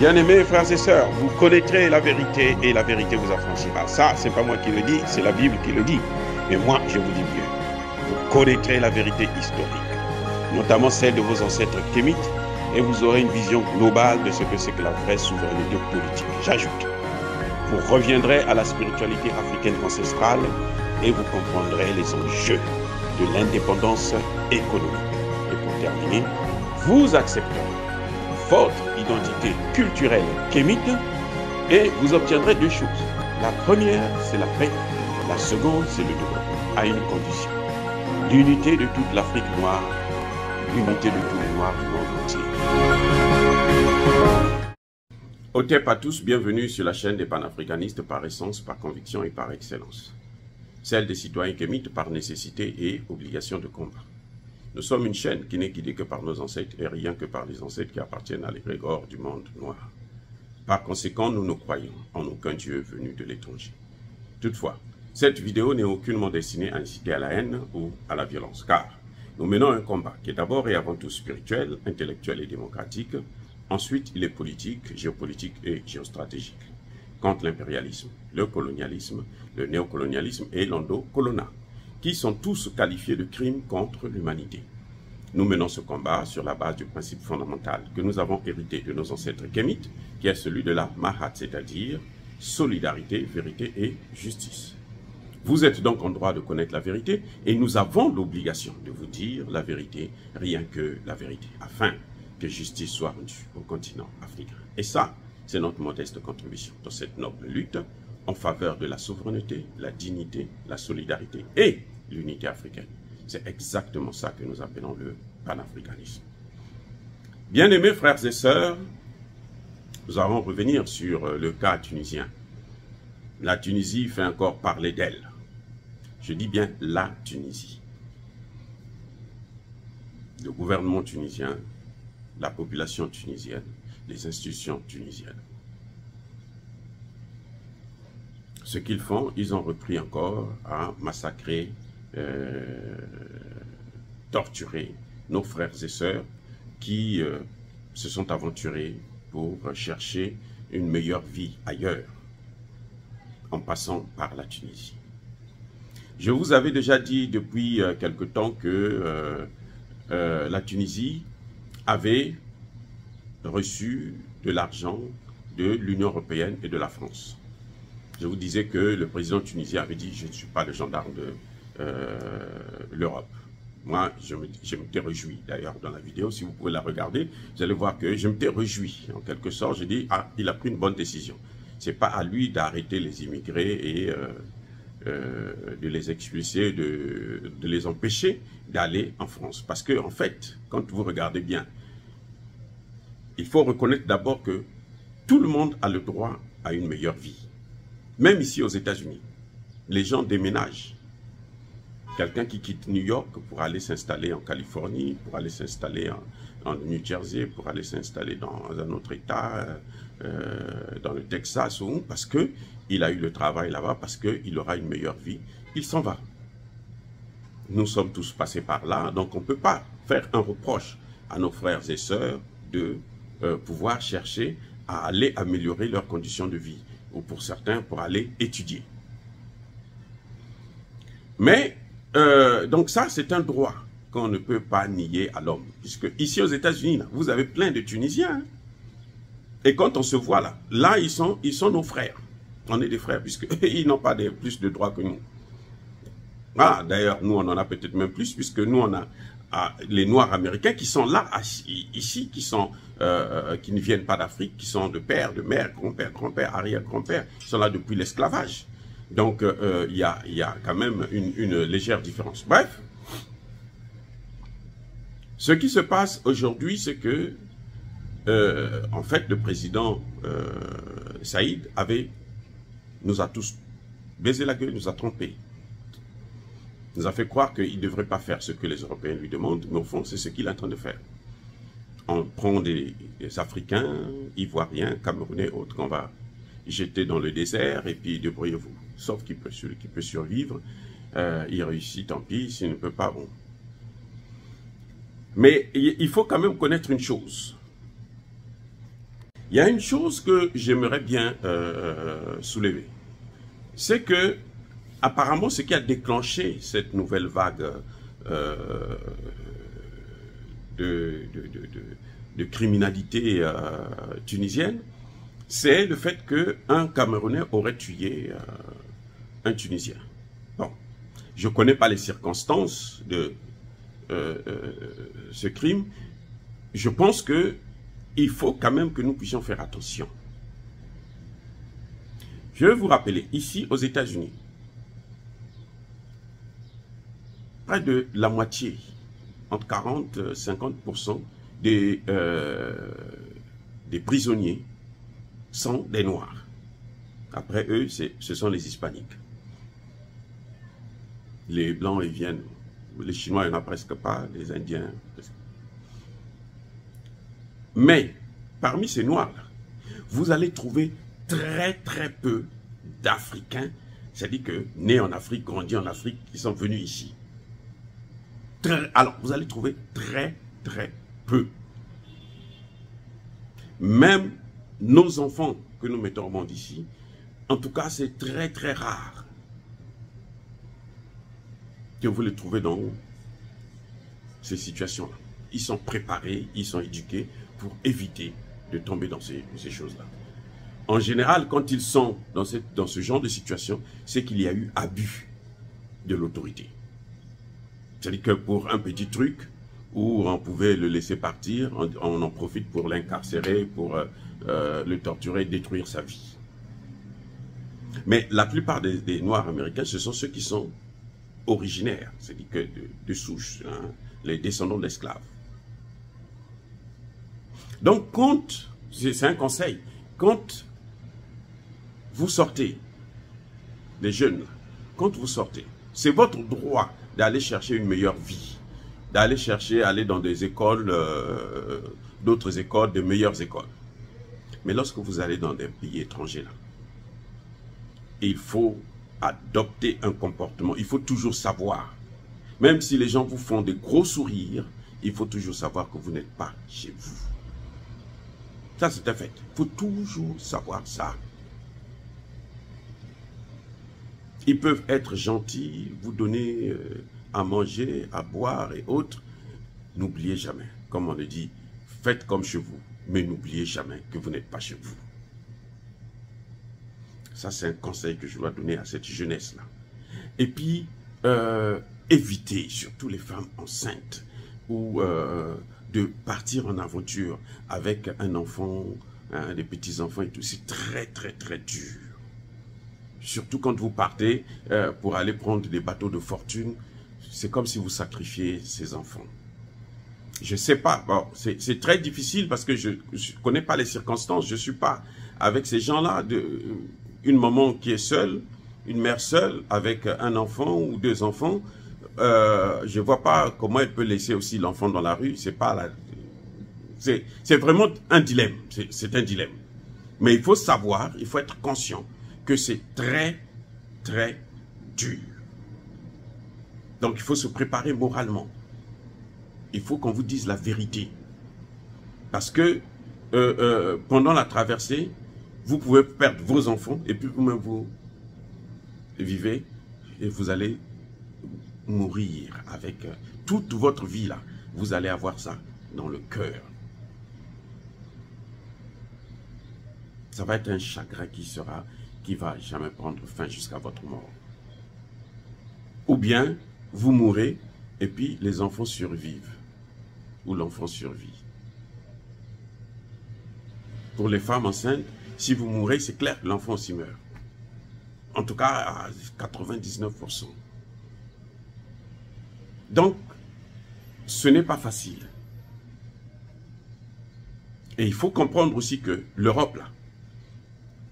Bien-aimés frères et sœurs, vous connaîtrez la vérité et la vérité vous affranchira. Ça, c'est pas moi qui le dis, c'est la Bible qui le dit. Mais moi, je vous dis mieux. Vous connaîtrez la vérité historique, notamment celle de vos ancêtres kémites, et vous aurez une vision globale de ce que c'est que la vraie souveraineté politique. J'ajoute, vous reviendrez à la spiritualité africaine ancestrale et vous comprendrez les enjeux de l'indépendance économique. Et pour terminer, vous accepterez votre identité culturelle kémite et vous obtiendrez deux choses. La première, c'est la paix. La seconde, c'est le développement, à une condition. L'unité de toute l'Afrique noire, l'unité de tous les Noirs du monde entier. Otep à tous, bienvenue sur la chaîne des panafricanistes par essence, par conviction et par excellence. Celle des citoyens kémites par nécessité et obligation de combat. Nous sommes une chaîne qui n'est guidée que par nos ancêtres et rien que par les ancêtres qui appartiennent à l'égrégore du monde noir. Par conséquent, nous ne croyons en aucun Dieu venu de l'étranger. Toutefois, cette vidéo n'est aucunement destinée à inciter à la haine ou à la violence, car nous menons un combat qui est d'abord et avant tout spirituel, intellectuel et démocratique. Ensuite, il est politique, géopolitique et géostratégique, contre l'impérialisme, le colonialisme, le néocolonialisme et l'endocolonat, qui sont tous qualifiés de crimes contre l'humanité. Nous menons ce combat sur la base du principe fondamental que nous avons hérité de nos ancêtres kémites, qui est celui de la Mahat, c'est-à-dire solidarité, vérité et justice. Vous êtes donc en droit de connaître la vérité et nous avons l'obligation de vous dire la vérité, rien que la vérité, afin que justice soit rendue au continent africain. Et ça, c'est notre modeste contribution dans cette noble lutte en faveur de la souveraineté, la dignité, la solidarité et l'unité africaine. C'est exactement ça que nous appelons le panafricanisme. Bien-aimés frères et sœurs, nous allons revenir sur le cas tunisien. La Tunisie fait encore parler d'elle. Je dis bien la Tunisie. Le gouvernement tunisien, la population tunisienne, les institutions tunisiennes. Ce qu'ils font, ils ont repris encore à massacrer, torturer nos frères et sœurs qui se sont aventurés pour chercher une meilleure vie ailleurs, en passant par la Tunisie. Je vous avais déjà dit depuis quelque temps que la Tunisie avait reçu de l'argent de l'Union européenne et de la France. Je vous disais que le président tunisien avait dit « je ne suis pas le gendarme de l'Europe ». Moi, je m'étais réjoui, d'ailleurs, dans la vidéo, si vous pouvez la regarder, vous allez voir que je m'étais réjoui. En quelque sorte, je dis « ah, il a pris une bonne décision ». Ce n'est pas à lui d'arrêter les immigrés et de les expulser, de les empêcher d'aller en France. Parce que, en fait, quand vous regardez bien, il faut reconnaître d'abord que tout le monde a le droit à une meilleure vie. Même ici aux États-Unis, les gens déménagent. Quelqu'un qui quitte New York pour aller s'installer en Californie, pour aller s'installer en New Jersey, pour aller s'installer dans un autre État, dans le Texas, parce qu'il a eu le travail là-bas, parce qu'il aura une meilleure vie, il s'en va. Nous sommes tous passés par là, donc on ne peut pas faire un reproche à nos frères et sœurs de pouvoir chercher à aller améliorer leurs conditions de vie, ou pour certains, pour aller étudier. Mais, donc ça, c'est un droit qu'on ne peut pas nier à l'homme. Puisque ici aux États-Unis, vous avez plein de Tunisiens. Hein? Et quand on se voit là, ils sont nos frères. On est des frères, puisqu'ils n'ont pas plus de droits que nous. Ah, d'ailleurs, nous, on en a peut-être même plus, puisque nous, on a les Noirs américains qui sont là, ici, qui ne viennent pas d'Afrique, qui sont de père, de mère, grand-père, arrière-grand-père, qui sont là depuis l'esclavage. Donc, il y a quand même une légère différence. Bref, ce qui se passe aujourd'hui, c'est que, en fait, le président Saïd nous a tous baisé la gueule, nous a trompés. Nous a fait croire qu'il ne devrait pas faire ce que les Européens lui demandent, mais au fond, c'est ce qu'il est en train de faire. On prend des Africains, Ivoiriens, Camerounais, autres, qu'on va jeter dans le désert, et puis débrouillez-vous. Sauf qu'il peut survivre, il réussit, tant pis, s'il ne peut pas, bon. Mais il faut quand même connaître une chose. Il y a une chose que j'aimerais bien soulever. C'est que, apparemment, ce qui a déclenché cette nouvelle vague de criminalité tunisienne, c'est le fait qu'un Camerounais aurait tué un Tunisien. Bon, je ne connais pas les circonstances de ce crime. Je pense qu'il faut quand même que nous puissions faire attention. Je vais vous rappeler, ici aux États-Unis, près de la moitié, entre 40 et 50% des prisonniers sont des Noirs. Après eux, ce sont les Hispaniques. Les Blancs, ils viennent. Les Chinois, il n'y en a presque pas. Les Indiens. Mais, parmi ces Noirs-là, vous allez trouver très très peu d'Africains, c'est-à-dire que nés en Afrique, grandis en Afrique, qui sont venus ici. Alors, vous allez trouver très très peu. Même nos enfants que nous mettons au monde ici, en tout cas, c'est très très rare que vous les trouvez dans ces situations-là. Ils sont préparés, ils sont éduqués pour éviter de tomber dans ces choses-là. En général, quand ils sont dans ce genre de situation, c'est qu'il y a eu abus de l'autorité. C'est-à-dire que pour un petit truc, où on pouvait le laisser partir, on en profite pour l'incarcérer, pour le torturer, détruire sa vie. Mais la plupart des Noirs américains, ce sont ceux qui sont originaires, c'est-à-dire que de souche, hein, les descendants d'esclaves. Donc, c'est un conseil, quand vous sortez, les jeunes, quand vous sortez, c'est votre droit d'aller chercher une meilleure vie, d'aller chercher, aller dans des écoles, d'autres écoles, de meilleures écoles. Mais lorsque vous allez dans des pays étrangers, là, il faut adopter un comportement, il faut toujours savoir, même si les gens vous font des gros sourires, il faut toujours savoir que vous n'êtes pas chez vous. Ça, c'est un fait. Il faut toujours savoir ça. Ils peuvent être gentils, vous donner à manger, à boire et autres. N'oubliez jamais, comme on le dit, faites comme chez vous, mais n'oubliez jamais que vous n'êtes pas chez vous. Ça, c'est un conseil que je dois donner à cette jeunesse-là. Et puis, évitez, surtout les femmes enceintes, ou de partir en aventure avec un enfant, hein, des petits-enfants et tout. C'est très, très, très dur. Surtout quand vous partez pour aller prendre des bateaux de fortune, c'est comme si vous sacrifiez ces enfants. Je ne sais pas, bon, c'est très difficile parce que je ne connais pas les circonstances, je ne suis pas avec ces gens-là, une maman qui est seule, une mère seule avec un enfant ou deux enfants, je ne vois pas comment elle peut laisser aussi l'enfant dans la rue, c'est vraiment un dilemme, c'est un dilemme. Mais il faut savoir, il faut être conscient que c'est très, très dur. Donc, il faut se préparer moralement. Il faut qu'on vous dise la vérité. Parce que pendant la traversée, vous pouvez perdre vos enfants et puis vous-même vous vivez et vous allez mourir avec toute votre vie là. Vous allez avoir ça dans le cœur. Ça va être un chagrin qui va jamais prendre fin jusqu'à votre mort. Ou bien, vous mourrez et puis les enfants survivent. Ou l'enfant survit. Pour les femmes enceintes, si vous mourrez, c'est clair que l'enfant aussi meurt. En tout cas, à 99%. Donc, ce n'est pas facile. Et il faut comprendre aussi que l'Europe, là,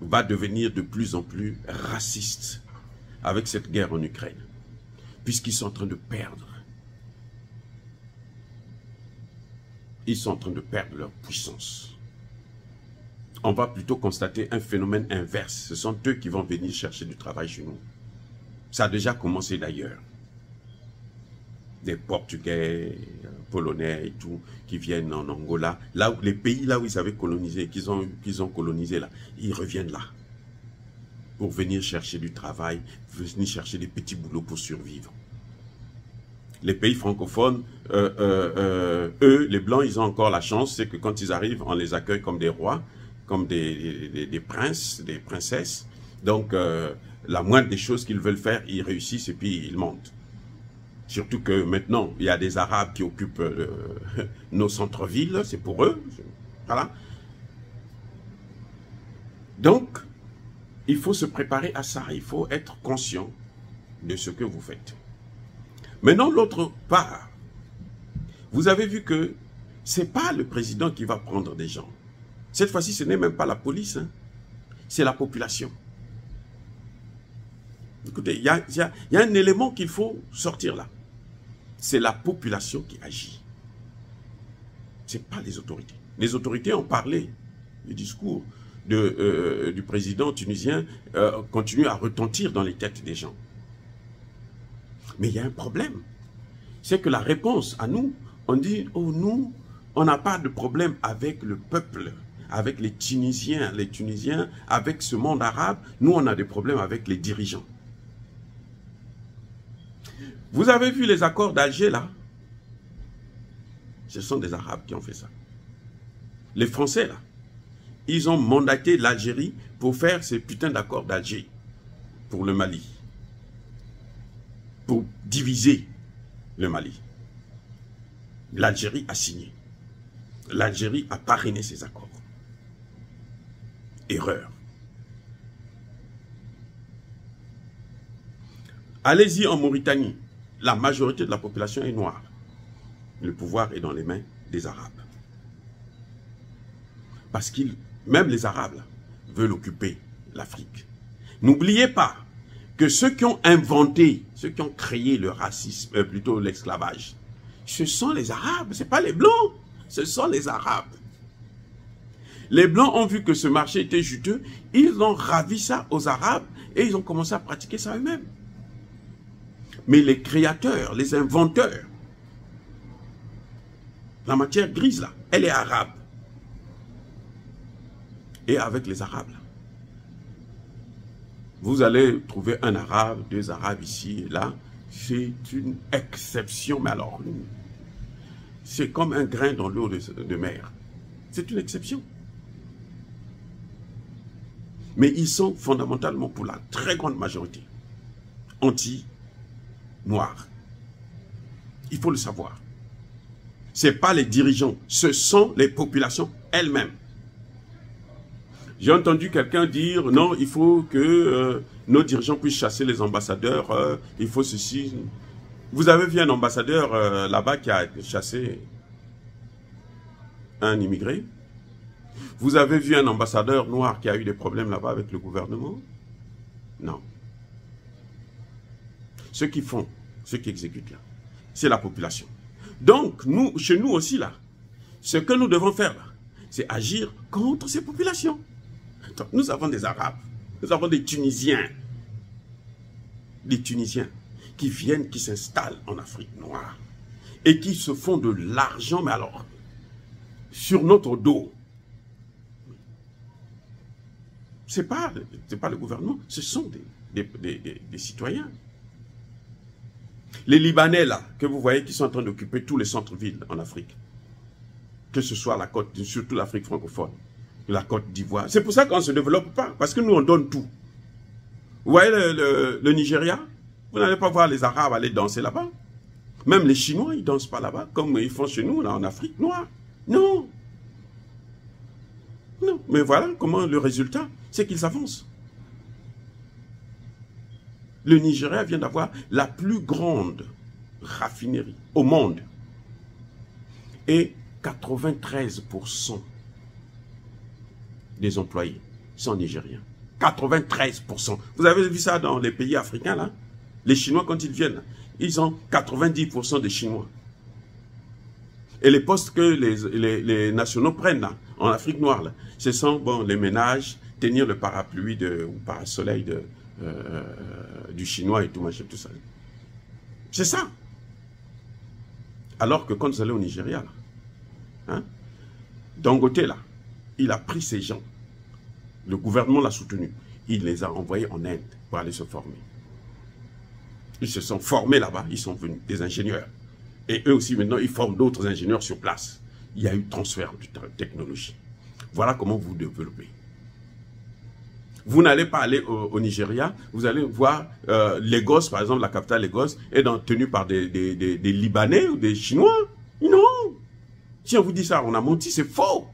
va devenir de plus en plus raciste avec cette guerre en Ukraine, puisqu'ils sont en train de perdre. Ils sont en train de perdre leur puissance. On va plutôt constater un phénomène inverse. Ce sont eux qui vont venir chercher du travail chez nous. Ça a déjà commencé d'ailleurs. Des Portugais, Polonais et tout, qui viennent en Angola, là où, les pays là où ils avaient colonisé, qu'ils ont colonisé là, ils reviennent là pour venir chercher du travail, venir chercher des petits boulots pour survivre. Les pays francophones, eux, les Blancs, ils ont encore la chance, c'est que quand ils arrivent, on les accueille comme des rois, comme des princes, des princesses. Donc, la moindre des choses qu'ils veulent faire, ils réussissent et puis ils montent. Surtout que maintenant, il y a des Arabes qui occupent nos centres-villes, c'est pour eux. Voilà. Donc, il faut se préparer à ça, il faut être conscient de ce que vous faites. Maintenant, l'autre part, vous avez vu que ce n'est pas le président qui va prendre des gens. Cette fois-ci, ce n'est même pas la police, hein. C'est la population. Écoutez, il y a un élément qu'il faut sortir là. C'est la population qui agit. Ce n'est pas les autorités. Les autorités ont parlé. Le discours du président tunisien continue à retentir dans les têtes des gens. Mais il y a un problème. C'est que la réponse à nous, on dit, oh nous, on n'a pas de problème avec le peuple, avec les Tunisiens, avec ce monde arabe. Nous, on a des problèmes avec les dirigeants. Vous avez vu les accords d'Alger, là? Ce sont des Arabes qui ont fait ça. Les Français, là, ils ont mandaté l'Algérie pour faire ces putains d'accords d'Alger pour le Mali. Pour diviser le Mali. L'Algérie a signé. L'Algérie a parrainé ces accords. Erreur. Allez-y en Mauritanie. La majorité de la population est noire. Le pouvoir est dans les mains des Arabes. Parce que même les Arabes là, veulent occuper l'Afrique. N'oubliez pas que ceux qui ont inventé, ceux qui ont créé le racisme, plutôt l'esclavage, ce sont les Arabes, ce n'est pas les Blancs, ce sont les Arabes. Les Blancs ont vu que ce marché était juteux, ils ont ravi ça aux Arabes et ils ont commencé à pratiquer ça eux-mêmes. Mais les créateurs, les inventeurs, la matière grise là, elle est arabe. Et avec les Arabes là, vous allez trouver un Arabe, deux Arabes ici et là. C'est une exception, mais alors, c'est comme un grain dans l'eau de mer. C'est une exception. Mais ils sont fondamentalement, pour la très grande majorité, anti-noirs. Il faut le savoir. Ce n'est pas les dirigeants, ce sont les populations elles-mêmes. J'ai entendu quelqu'un dire, non, il faut que nos dirigeants puissent chasser les ambassadeurs, il faut ceci. Vous avez vu un ambassadeur là-bas qui a chassé un immigré? Vous avez vu un ambassadeur noir qui a eu des problèmes là-bas avec le gouvernement? Non. Ceux qui font, ceux qui exécutent là, c'est la population. Donc, nous, chez nous aussi là, ce que nous devons faire là, c'est agir contre ces populations. Nous avons des Arabes, nous avons des Tunisiens qui viennent, qui s'installent en Afrique noire et qui se font de l'argent, mais alors, sur notre dos. Ce n'est pas le gouvernement, ce sont des citoyens. Les Libanais là, que vous voyez qui sont en train d'occuper tous les centres-villes en Afrique, que ce soit la côte, surtout l'Afrique francophone, la Côte d'Ivoire. C'est pour ça qu'on ne se développe pas, parce que nous, on donne tout. Vous voyez le Nigeria? Vous n'allez pas voir les Arabes aller danser là-bas. Même les Chinois, ils ne dansent pas là-bas, comme ils font chez nous, là, en Afrique noire. Non. Non. Mais voilà comment le résultat, c'est qu'ils avancent. Le Nigeria vient d'avoir la plus grande raffinerie au monde. Et 93% des employés sont nigériens. 93%. Vous avez vu ça dans les pays africains, là? Les Chinois, quand ils viennent, ils ont 90% de Chinois. Et les postes que les nationaux prennent, là, en Afrique noire, là, ce sont bon, les ménages, tenir le parapluie ou parasoleil du Chinois et tout, machin, tout ça. C'est ça. Alors que quand vous allez au Nigeria, là, hein, Dangote, là, il a pris ces gens. Le gouvernement l'a soutenu. Il les a envoyés en Inde pour aller se former. Ils se sont formés là-bas, ils sont venus, des ingénieurs. Et eux aussi, maintenant, ils forment d'autres ingénieurs sur place. Il y a eu transfert de technologie. Voilà comment vous développez. Vous n'allez pas aller au Nigeria, vous allez voir Lagos, par exemple, la capitale Lagos, est tenue par des Libanais ou des Chinois. Non. Si on vous dit ça, on a menti, c'est faux.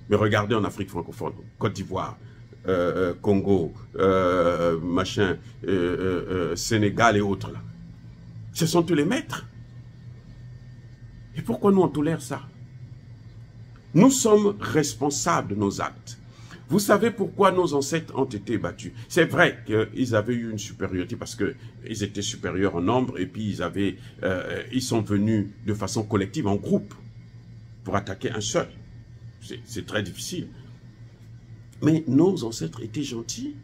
Mais regardez en Afrique francophone, Côte d'Ivoire, Congo, Sénégal et autres là. Ce sont tous les maîtres. Et pourquoi nous on tolère ça? Nous sommes responsables de nos actes. Vous savez pourquoi nos ancêtres ont été battus? C'est vrai qu'ils avaient eu une supériorité parce qu'ils étaient supérieurs en nombre et puis ils sont venus de façon collective, en groupe, pour attaquer un seul. C'est très difficile. Mais nos ancêtres étaient gentils.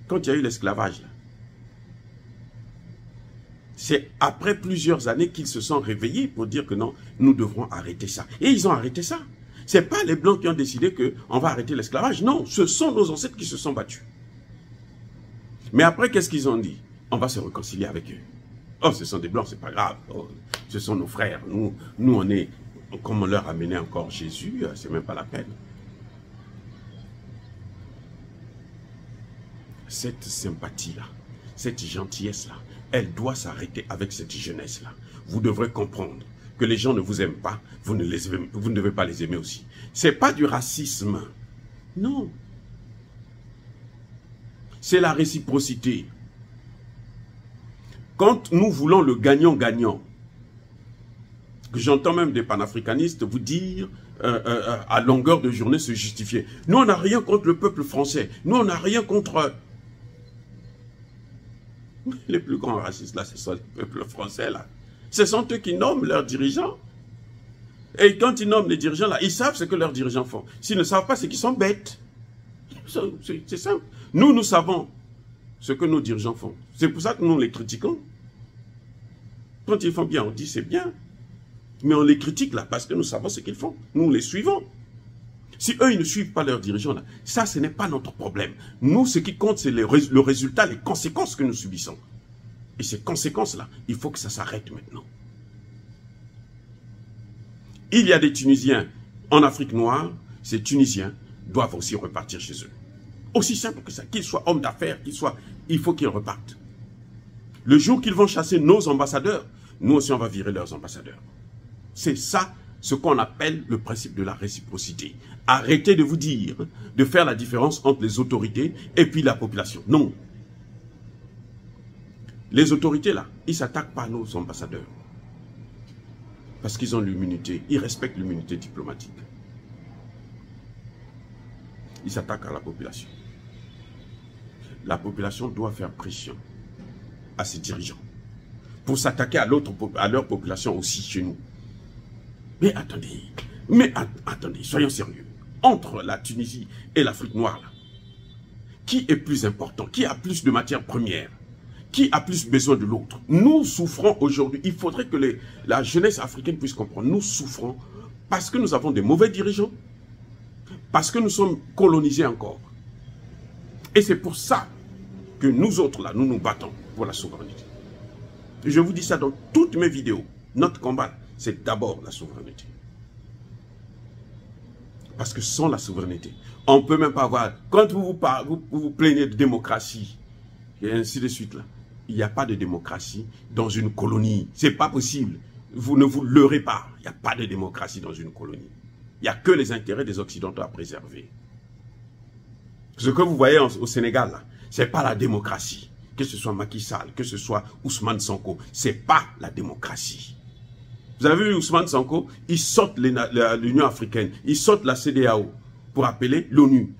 Quand il y a eu l'esclavage, c'est après plusieurs années qu'ils se sont réveillés pour dire que non, nous devrons arrêter ça. Et ils ont arrêté ça. Ce n'est pas les Blancs qui ont décidé qu'on va arrêter l'esclavage. Non, ce sont nos ancêtres qui se sont battus. Mais après, qu'est-ce qu'ils ont dit? On va se réconcilier avec eux. Oh, ce sont des Blancs, c'est pas grave. Oh, ce sont nos frères. Nous, on est... Comme on leur a amené encore Jésus, c'est même pas la peine. Cette sympathie-là, cette gentillesse-là, elle doit s'arrêter avec cette jeunesse-là. Vous devrez comprendre que les gens ne vous aiment pas, vous ne devez pas les aimer aussi. Ce n'est pas du racisme. Non. C'est la réciprocité. Quand nous voulons le gagnant-gagnant, que j'entends même des panafricanistes vous dire à longueur de journée se justifier. Nous, on n'a rien contre le peuple français. Nous, on n'a rien contre... Les plus grands racistes, là, ce sont le peuple français, là. Ce sont eux qui nomment leurs dirigeants. Et quand ils nomment les dirigeants, là, ils savent ce que leurs dirigeants font. S'ils ne savent pas, c'est qu'ils sont bêtes. C'est simple. Nous savons ce que nos dirigeants font. C'est pour ça que nous les critiquons. Quand ils font bien, on dit c'est bien. Mais on les critique là parce que nous savons ce qu'ils font. Nous les suivons. Si eux, ils ne suivent pas leurs dirigeants là, ça, ce n'est pas notre problème. Nous, ce qui compte, c'est le résultat, les conséquences que nous subissons. Et ces conséquences-là, il faut que ça s'arrête maintenant. Il y a des Tunisiens en Afrique noire, ces Tunisiens doivent aussi repartir chez eux. Aussi simple que ça, qu'ils soient hommes d'affaires, il faut qu'ils repartent. Le jour qu'ils vont chasser nos ambassadeurs, nous aussi on va virer leurs ambassadeurs. C'est ça ce qu'on appelle le principe de la réciprocité. Arrêtez de vous dire, de faire la différence entre les autorités et puis la population. Non. Les autorités là, ils ne s'attaquent pas à nos ambassadeurs. Parce qu'ils ont l'immunité, ils respectent l'immunité diplomatique. Ils s'attaquent à la population. La population doit faire pression à ses dirigeants pour s'attaquer à leur population aussi chez nous. Mais attendez, soyons sérieux. Entre la Tunisie et l'Afrique noire, là, qui est plus important? Qui a plus de matières premières? Qui a plus besoin de l'autre? Nous souffrons aujourd'hui. Il faudrait que la jeunesse africaine puisse comprendre. Nous souffrons parce que nous avons des mauvais dirigeants, parce que nous sommes colonisés encore. Et c'est pour ça que nous autres, là, nous nous battons pour la souveraineté. Je vous dis ça dans toutes mes vidéos. Notre combat, c'est d'abord la souveraineté. Parce que sans la souveraineté, on ne peut même pas avoir... Quand vous vous plaignez de démocratie, et ainsi de suite, là, il n'y a pas de démocratie dans une colonie. Ce n'est pas possible. Vous ne vous leurrez pas. Il n'y a pas de démocratie dans une colonie. Il n'y a que les intérêts des Occidentaux à préserver. Ce que vous voyez au Sénégal, ce n'est pas la démocratie. Que ce soit Macky Sall, que ce soit Ousmane Sonko, ce n'est pas la démocratie. Vous avez vu Ousmane Sonko, il saute l'Union africaine, il saute la CEDEAO pour appeler l'ONU,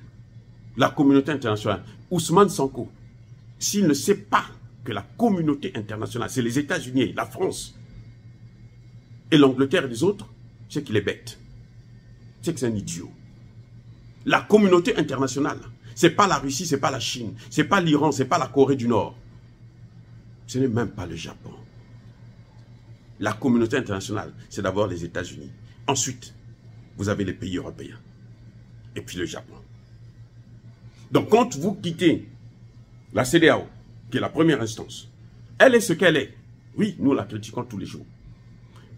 la communauté internationale. Ousmane Sonko, s'il ne sait pas que la communauté internationale, c'est les États-Unis, la France, et l'Angleterre et les autres, c'est qu'il est bête. C'est que c'est un idiot. La communauté internationale, ce n'est pas la Russie, ce n'est pas la Chine, ce n'est pas l'Iran, ce n'est pas la Corée du Nord. Ce n'est même pas le Japon. la communauté internationale, c'est d'abord les États-Unis. Ensuite, vous avez les pays européens. Et puis le Japon. Donc, quand vous quittez la CEDEAO, qui est la première instance, elle est ce qu'elle est. Oui, nous la critiquons tous les jours.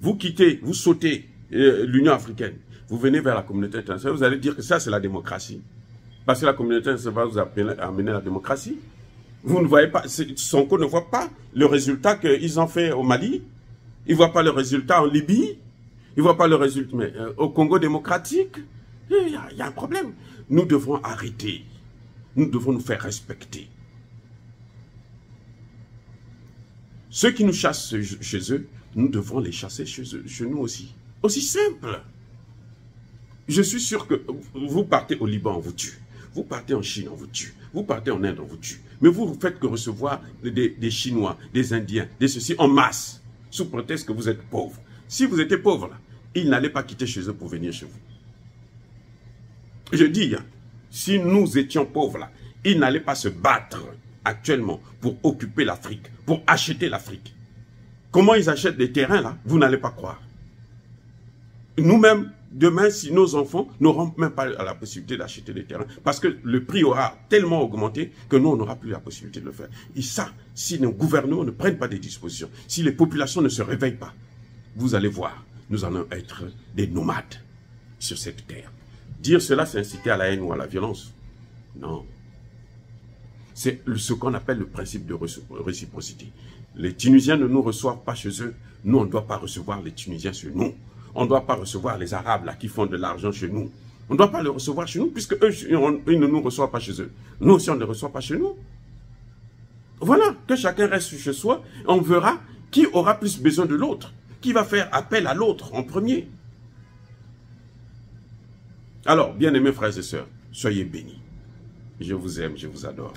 Vous quittez, vous sautez l'Union africaine, vous venez vers la communauté internationale, vous allez dire que ça, c'est la démocratie. Parce que la communauté internationale va vous amener la démocratie. Vous ne voyez pas, Sonko ne voit pas le résultat qu'ils ont fait au Mali. Il ne voit pas le résultat en Libye. Il ne voit pas le résultat au Congo démocratique. Il y a un problème. Nous devons arrêter. Nous devons nous faire respecter. Ceux qui nous chassent chez eux, nous devons les chasser chez nous aussi. Aussi simple. Je suis sûr que vous partez au Liban, on vous tue. Vous partez en Chine, on vous tue. Vous partez en Inde, on vous tue. Mais vous ne faites que recevoir des Chinois, des Indiens, des ceci en masse, sous prétexte que vous êtes pauvres. Si vous étiez pauvres, là, ils n'allaient pas quitter chez eux pour venir chez vous. Je dis, hein, si nous étions pauvres, là, ils n'allaient pas se battre actuellement pour occuper l'Afrique, pour acheter l'Afrique. Comment ils achètent des terrains, là, vous n'allez pas croire. Nous-mêmes, demain, si nos enfants n'auront même pas la possibilité d'acheter des terrains, parce que le prix aura tellement augmenté que nous, on n'aura plus la possibilité de le faire. Et ça, si nos gouvernements ne prennent pas des dispositions, si les populations ne se réveillent pas, vous allez voir, nous allons être des nomades sur cette terre. Dire cela, c'est inciter à la haine ou à la violence. Non. C'est ce qu'on appelle le principe de réciprocité. Les Tunisiens ne nous reçoivent pas chez eux. Nous, on ne doit pas recevoir les Tunisiens chez nous. On ne doit pas recevoir les Arabes là qui font de l'argent chez nous. On ne doit pas les recevoir chez nous puisque eux, ils ne nous reçoivent pas chez eux. Nous aussi, on ne les reçoit pas chez nous. Voilà, que chacun reste chez soi. On verra qui aura plus besoin de l'autre. Qui va faire appel à l'autre en premier. Alors, bien-aimés frères et sœurs, soyez bénis. Je vous aime, je vous adore.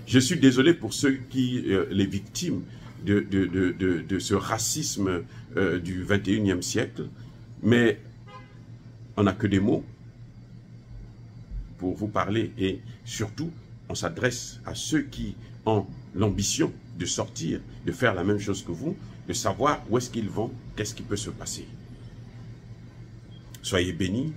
Je suis désolé pour ceux qui, les victimes de ce racisme du 21e siècle, mais on n'a que des mots pour vous parler et surtout, on s'adresse à ceux qui ont l'ambition de sortir, de faire la même chose que vous, de savoir où est-ce qu'ils vont, qu'est-ce qui peut se passer. Soyez bénis,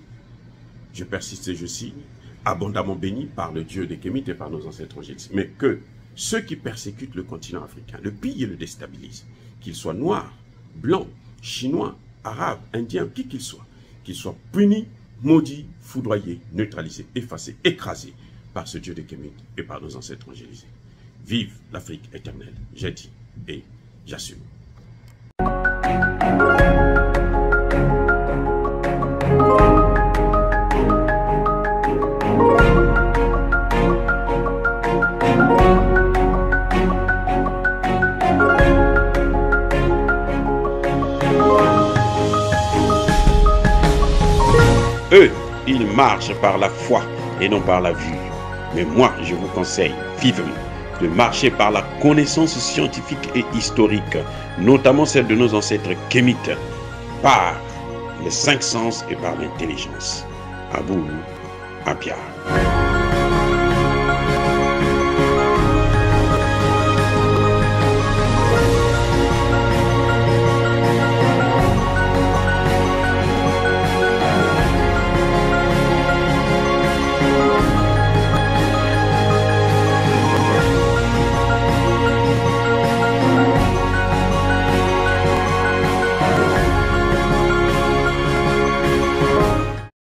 je persiste et je signe, abondamment bénis par le Dieu des Kémites et par nos ancêtres angéliques. Mais que ceux qui persécutent le continent africain, le pillent et le déstabilisent, qu'ils soient noirs, blancs, chinois, arabes, indiens, qui qu'ils soient punis, maudits, foudroyés, neutralisés, effacés, écrasés par ce Dieu des Kémites et par nos ancêtres angélisés. Vive l'Afrique éternelle, j'ai dit et j'assume. Eux, ils marchent par la foi et non par la vue. Mais moi, je vous conseille vivement de marcher par la connaissance scientifique et historique, notamment celle de nos ancêtres kémites, par les 5 sens et par l'intelligence. À vous, à Pierre.